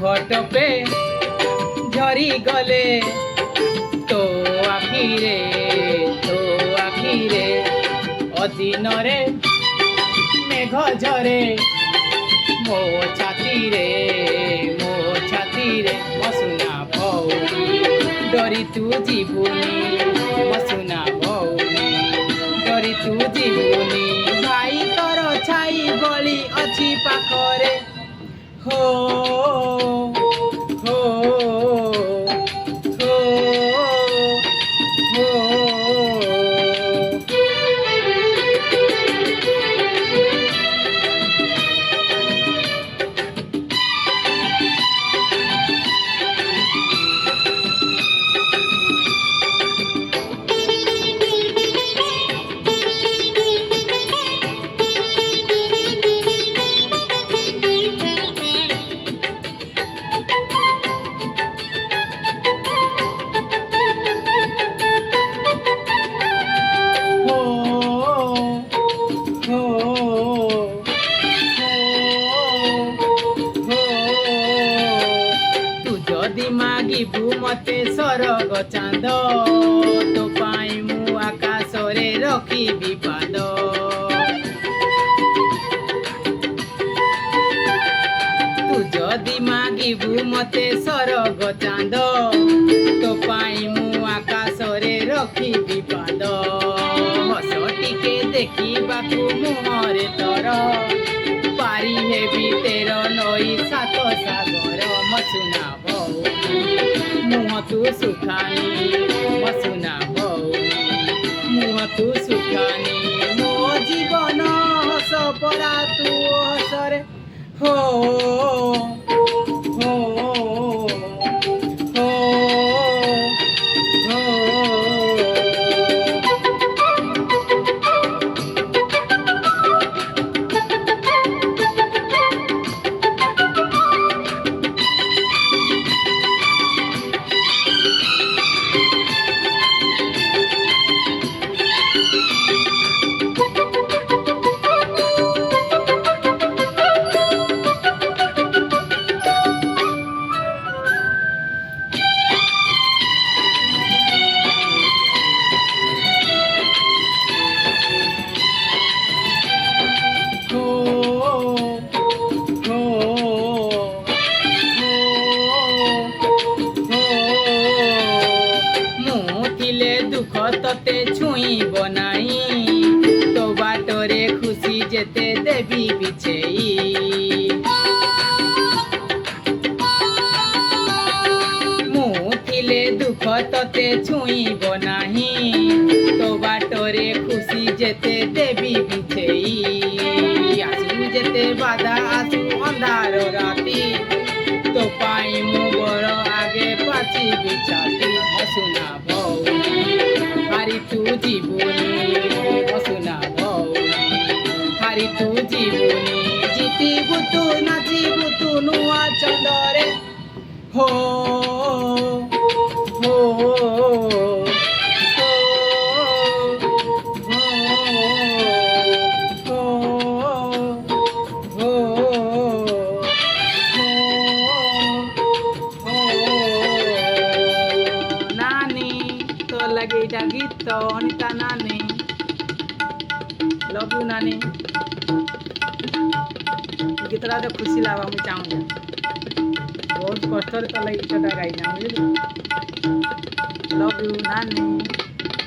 लुह टपे झरी गले तो आखिरे अदिन रे मेघ झरे मो छाती रे मसुना भौरी डरी तू जीवनी मसुना भौरी डरी तू जीवनी भाई तोर छाई गली अच्छी पाखरे हो हो हो हो मागिबू मते सरग चांद तो पाई मु आकाश रे रखिबी पाद तू जदि मागिबू मते सरग चांद तो पाई मु आकाश रे रखिबी पाद हस टिके देखिबाकू मुहरे तोर पारी हेबी तेर नई सात सागर मसुना मुह तू सुखानी मसुना भौरी मुह तू सुखानी मो जीवन हस परा तू हसरे हो हो हो हो दुख तते छुईब नाई तो बाटरे खुशी जेते देवी बिछेई मु थिले दुख तते छुईब नाही तो बाटरे खुशी जेते देवी बिछेई आसु जेते बाधा आसु अंधार राती तो पाई मु बर आगे पाची बिछाती मसुना भौरी हारी तू जीवनी मसुना भौरी हारी तू जीवनी जीतीबु तू नाचिबु तू नुआ चंदरे हो हो लगे इटा गीत तो अनिता नानी लव यू नानी गीतटा तो खुशी लगा मुझे चाहूँगा बहुत कष्ट तो लगे गीतटा गाई ना लव यू नानी।